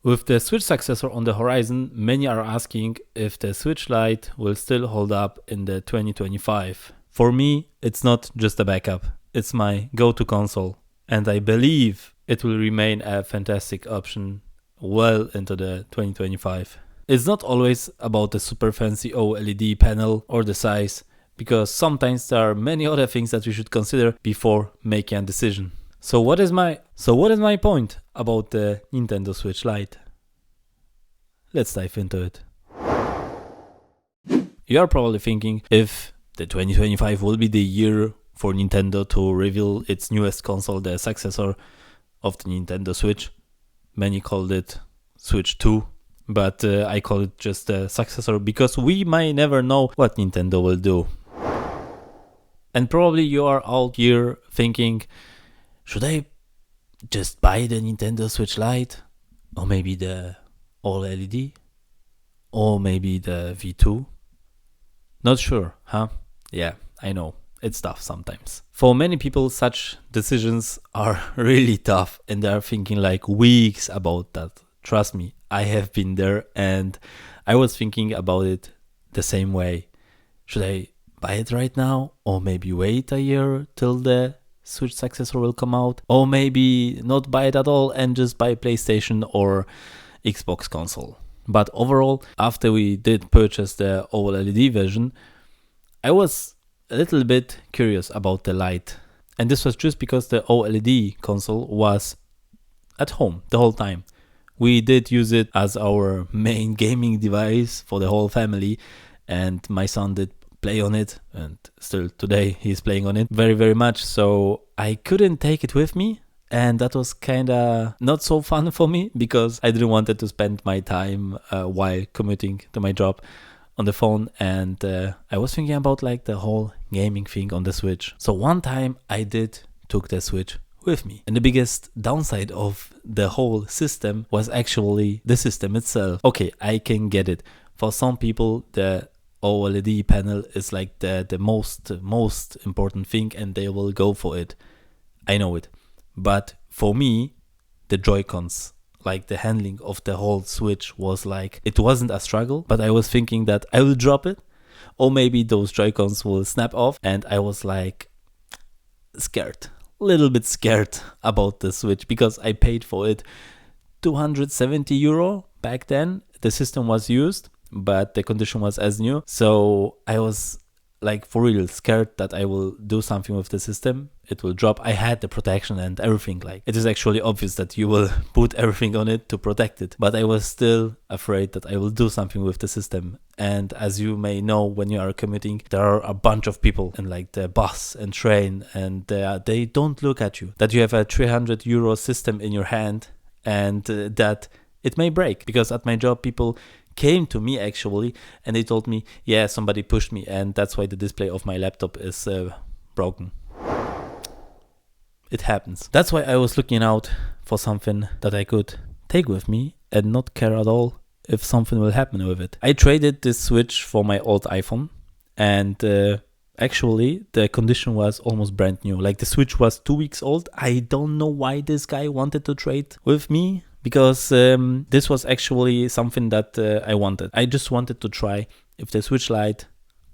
With the Switch successor on the horizon, many are asking if the Switch Lite will still hold up in the 2025. For me, it's not just a backup, it's my go-to console, and I believe it will remain a fantastic option well into the 2025. It's not always about the super fancy OLED panel or the size, because sometimes there are many other things that we should consider before making a decision. So what is my point about the Nintendo Switch Lite? Let's dive into it. You are probably thinking if the 2025 will be the year for Nintendo to reveal its newest console, the successor of the Nintendo Switch. Many called it Switch 2, but I call it just the successor because we might never know what Nintendo will do. And probably you are out here thinking, should I just buy the Nintendo Switch Lite? Or maybe the OLED? Or maybe the V2? Not sure, huh? Yeah, I know. It's tough sometimes. For many people, such decisions are really tough and they are thinking like weeks about that. Trust me, I have been there and I was thinking about it the same way. Should I buy it right now? Or maybe wait a year till the Switch successor will come out? Or maybe not buy it at all and just buy PlayStation or Xbox console? But overall, after we did purchase the OLED version, I was a little bit curious about the Lite. And this was just because the OLED console was at home the whole time. We did use it as our main gaming device for the whole family, and my son did play on it, and still today he's playing on it very, very much. So I couldn't take it with me, and that was kind of not so fun for me because I didn't want to spend my time while commuting to my job on the phone, and I was thinking about like the whole gaming thing on the Switch. So one time I did took the Switch with me, and the biggest downside of the whole system was actually the system itself. Okay, I can get it. For some people, the OLED panel is like the most important thing and they will go for it. I know it. But for me, the Joy-Cons, like the handling of the whole Switch was like, it wasn't a struggle, but I was thinking that I will drop it or maybe those Joy-Cons will snap off, and I was like scared, a little bit scared about the Switch because I paid for it 270 euro back then. The system was used, but the condition was as new. So I was like for real scared that I will do something with the system. It will drop. I had the protection and everything. Like, it is actually obvious that you will put everything on it to protect it. But I was still afraid that I will do something with the system. And as you may know, when you are commuting, there are a bunch of people in like the bus and train, and they don't look at you. That you have a 300 euro system in your hand and that it may break. Because at my job, people came to me actually and they told me, yeah, somebody pushed me and that's why the display of my laptop is broken. It happens. That's why I was looking out for something that I could take with me and not care at all if something will happen with it. I traded this Switch for my old iPhone, and actually the condition was almost brand new. Like, the Switch was 2 weeks old. I don't know why this guy wanted to trade with me, because this was actually something that I wanted. I just wanted to try if the Switch Lite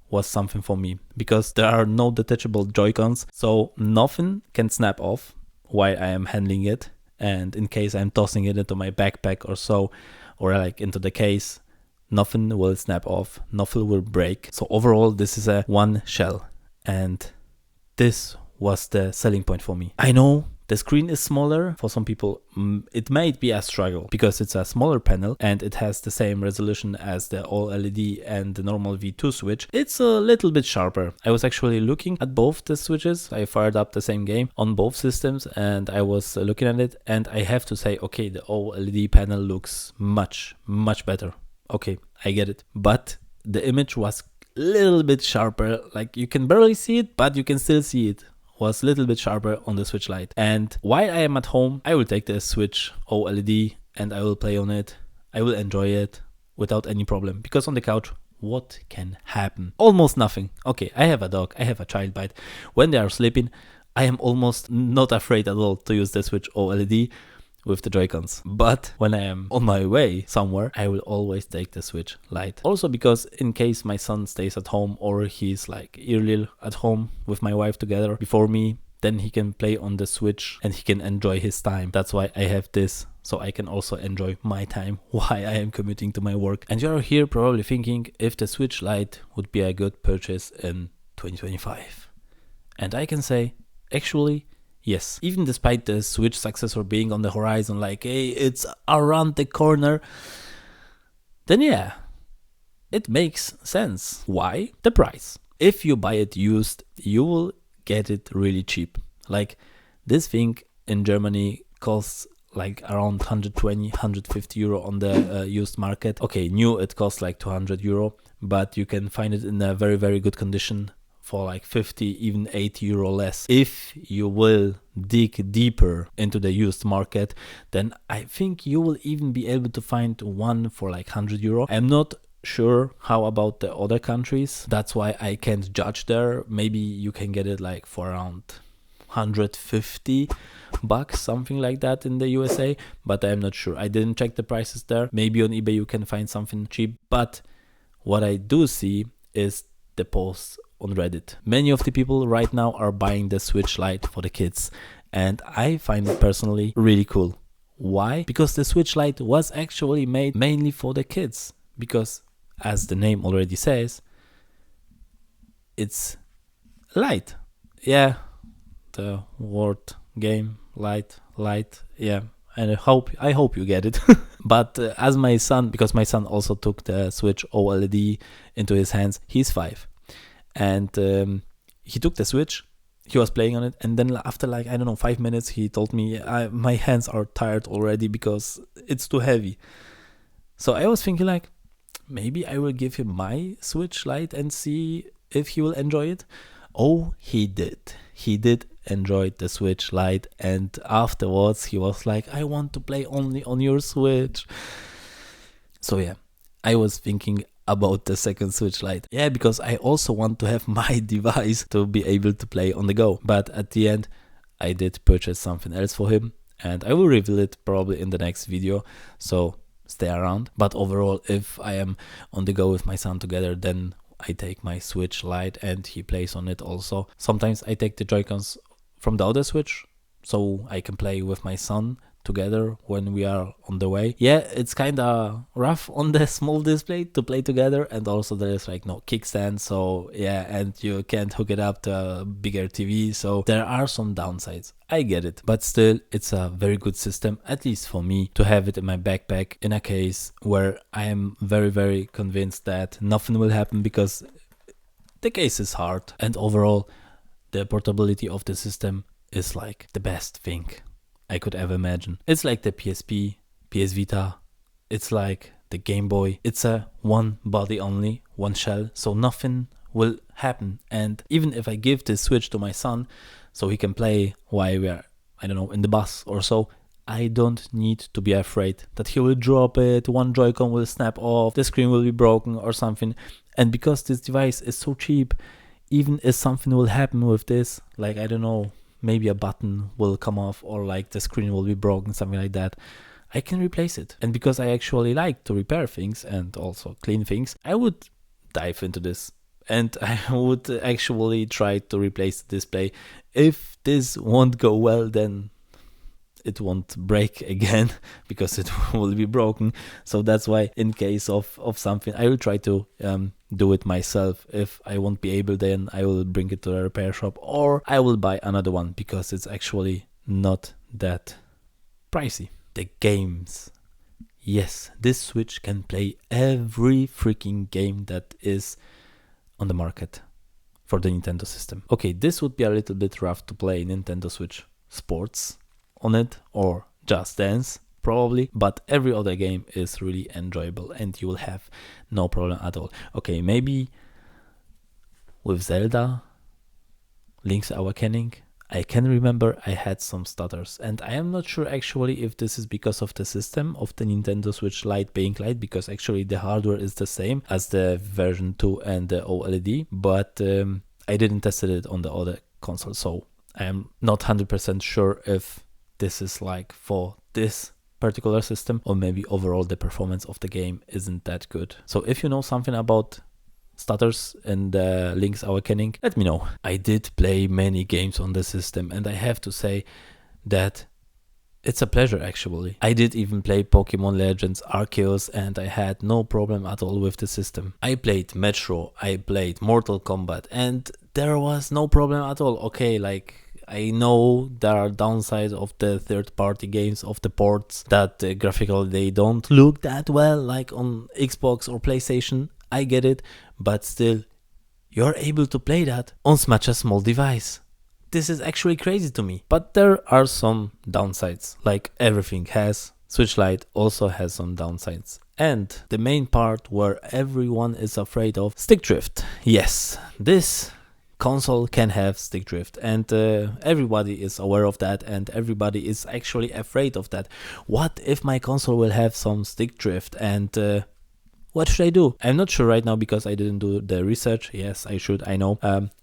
was something for me, because there are no detachable Joy-Cons, so nothing can snap off while I am handling it, and in case I'm tossing it into my backpack or so, or like into the case, nothing will snap off, nothing will break. So overall, this is a one shell, and this was the selling point for me. I know the screen is smaller. For some people, it might be a struggle because it's a smaller panel and it has the same resolution as the OLED and the normal V2 Switch. It's a little bit sharper. I was actually looking at both the Switches. I fired up the same game on both systems and I was looking at it, and I have to say, okay, the OLED panel looks much better. Okay, I get it. But the image was a little bit sharper. Like, you can barely see it, but you can still see it. Was a little bit sharper on the Switch Lite. And while I am at home, I will take the Switch OLED and I will play on it. I will enjoy it without any problem, because on the couch, what can happen? Almost nothing. Okay, I have a dog, I have a child, but when they are sleeping, I am almost not afraid at all to use the Switch OLED. with the Joy-Cons. But when I am on my way somewhere, I will always take the Switch Lite. Also because in case my son stays at home or he's like early at home with my wife together before me, then he can play on the Switch and he can enjoy his time. That's why I have this, so I can also enjoy my time while I am commuting to my work. And you're here probably thinking if the Switch Lite would be a good purchase in 2025. And I can say, actually, yes. Even despite the Switch successor being on the horizon, like, hey, it's around the corner, then yeah, it makes sense. Why? The price. If you buy it used, you will get it really cheap. Like, this thing in Germany costs like around 120, 150 euro on the used market. Okay, new it costs like 200 euro, but you can find it in a very, very good condition for like 50, even 80 euro less. If you will dig deeper into the used market, then I think you will even be able to find one for like 100 euro. I'm not sure how about the other countries. That's why I can't judge there. Maybe you can get it like for around 150 bucks, something like that in the USA, but I'm not sure. I didn't check the prices there. Maybe on eBay you can find something cheap, but what I do see is the posts on Reddit. Many of the people right now are buying the Switch Lite for the kids, and I find it personally really cool. Why? Because the Switch Lite was actually made mainly for the kids, because as the name already says, it's light. Yeah, the word game, light, yeah. And I hope you get it. But as my son, because my son also took the Switch OLED into his hands, he's 5. And he took the Switch, he was playing on it, and then after like, I don't know, 5 minutes, he told me, my hands are tired already because it's too heavy. So I was thinking like, maybe I will give him my Switch Lite and see if he will enjoy it. Oh, he did. He did enjoy the Switch Lite, and afterwards he was like, I want to play only on your Switch. So yeah, I was thinking about the second Switch Lite. Yeah, because I also want to have my device to be able to play on the go. But at the end, I did purchase something else for him, and I will reveal it probably in the next video. So stay around. But overall, if I am on the go with my son together, then I take my Switch Lite and he plays on it also. Sometimes I take the Joy-Cons from the other Switch so I can play with my son together when we are on the way. Yeah, it's kind of rough on the small display to play together, and also there is like no kickstand, so yeah, and you can't hook it up to a bigger TV, so there are some downsides. I get it, but still it's a very good system, at least for me, to have it in my backpack in a case where I am very, very convinced that nothing will happen, because the case is hard, and overall the portability of the system is like the best thing I could ever imagine. It's like the PSP, PS Vita, it's like the Game Boy. It's a one body only, one shell, so nothing will happen. And even if I give this Switch to my son so he can play while we are, I don't know, in the bus or so, I don't need to be afraid that he will drop it, one Joy-Con will snap off, the screen will be broken or something. And because this device is so cheap, even if something will happen with this, like, I don't know, maybe a button will come off or like the screen will be broken, something like that, I can replace it. And because I actually like to repair things and also clean things, I would dive into this and I would actually try to replace the display. If this won't go well, then it won't break again because it will be broken. So that's why in case of something, I will try to do it myself. If I won't be able, then I will bring it to a repair shop or I will buy another one because it's actually not that pricey. The games. Yes, this Switch can play every freaking game that is on the market for the Nintendo system. Okay, this would be a little bit rough to play Nintendo Switch Sports on it or Just Dance probably, but every other game is really enjoyable and you will have no problem at all. Okay, maybe with Zelda, Link's Awakening, I can remember I had some stutters, and I am not sure actually if this is because of the system of the Nintendo Switch Lite being light, because actually the hardware is the same as the version 2 and the OLED, but I didn't test it on the other console, so I am not 100% sure if this is like for this particular system, or maybe overall the performance of the game isn't that good. So if you know something about stutters and Link's Awakening, let me know. I did play many games on the system, and I have to say that it's a pleasure actually. I did even play Pokemon Legends Arceus, and I had no problem at all with the system. I played Metro, I played Mortal Kombat, and there was no problem at all. Okay, like, I know there are downsides of the third-party games, of the ports, that graphically they don't look that well like on Xbox or PlayStation. I get it, but still, you're able to play that on such a small device. This is actually crazy to me. But there are some downsides, like everything has. Switch Lite also has some downsides. And the main part where everyone is afraid of, stick drift. Yes, this console can have stick drift, and everybody is aware of that, and everybody is actually afraid of that. What if my console will have some stick drift, and what should I do? I'm not sure right now because I didn't do the research. Yes, I should, I know.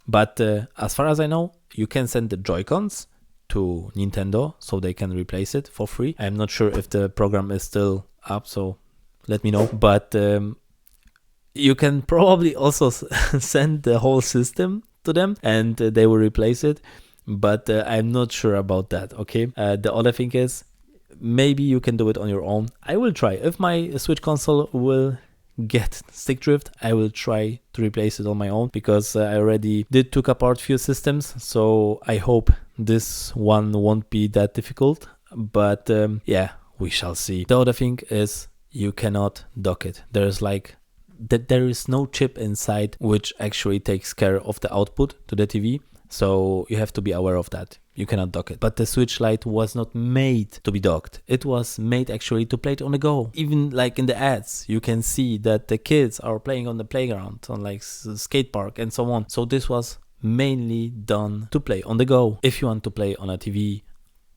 But as far as I know, you can send the Joy-Cons to Nintendo so they can replace it for free. I'm not sure if the program is still up, so let me know. But you can probably also send the whole system to them and they will replace it. But I'm not sure about that, okay? The other thing is, maybe you can do it on your own. I will try. If my Switch console will get stick drift, I will try to replace it on my own, because I already took apart few systems, so I hope this one won't be that difficult. But yeah, we shall see. The other thing is, you cannot dock it. There's like there is no chip inside which actually takes care of the output to the TV, so you have to be aware of that. You cannot dock it. But the Switch Lite was not made to be docked. It was made actually to play it on the go. Even like in the ads, you can see that the kids are playing on the playground, on like skate park and so on. So this was mainly done to play on the go. If you want to play on a TV,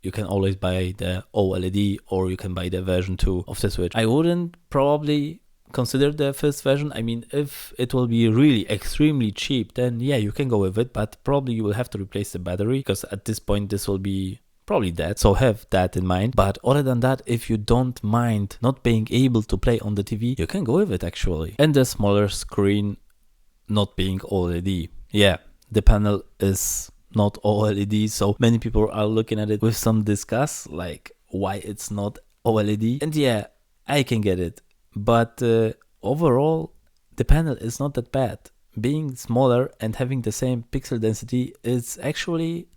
you can always buy the OLED, or you can buy the version 2 of the Switch. I wouldn't probably consider the first version. I mean, if it will be really extremely cheap, then yeah, you can go with it, but probably you will have to replace the battery, because at this point this will be probably dead, so have that in mind. But other than that, if you don't mind not being able to play on the TV, you can go with it actually. And the smaller screen not being OLED, yeah, the panel is not OLED, so many people are looking at it with some disgust, like why it's not OLED. And yeah, I can get it. But overall, the panel is not that bad. Being smaller and having the same pixel density is actually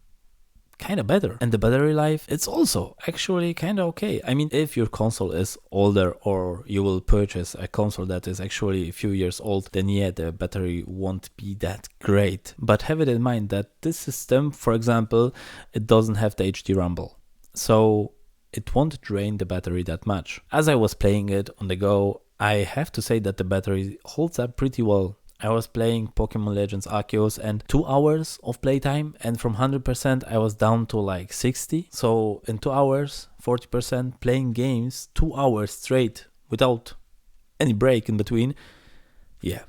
kind of better. And the battery life, it's also actually kind of okay. I mean, if your console is older, or you will purchase a console that is actually a few years old, then yeah, the battery won't be that great. But have it in mind that this system, for example, it doesn't have the HD rumble. So it won't drain the battery that much. As I was playing it on the go, I have to say that the battery holds up pretty well. I was playing Pokemon Legends Arceus, and 2 hours of playtime, and from 100% I was down to like 60. So in 2 hours, 40% playing games, 2 hours straight without any break in between. Yeah,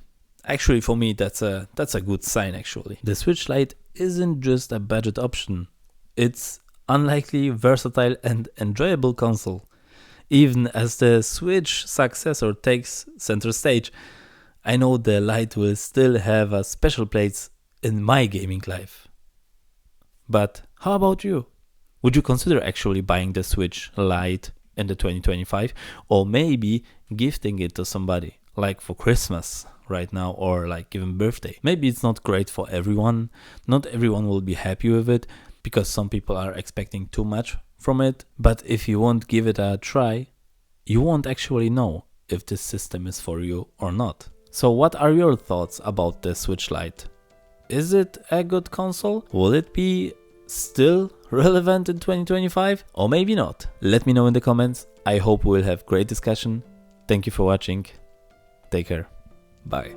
actually for me that's a good sign actually. The Switch Lite isn't just a budget option. It's unlikely, versatile and enjoyable console. Even as the Switch successor takes center stage, I know the Lite will still have a special place in my gaming life. But how about you? Would you consider actually buying the Switch Lite in the 2025, or maybe gifting it to somebody, like for Christmas right now, or like even birthday? Maybe it's not great for everyone. Not everyone will be happy with it, because some people are expecting too much from it. But if you won't give it a try, you won't actually know if this system is for you or not. So what are your thoughts about the Switch Lite? Is it a good console? Will it be still relevant in 2025? Or maybe not? Let me know in the comments. I hope we'll have great discussion. Thank you for watching. Take care. Bye.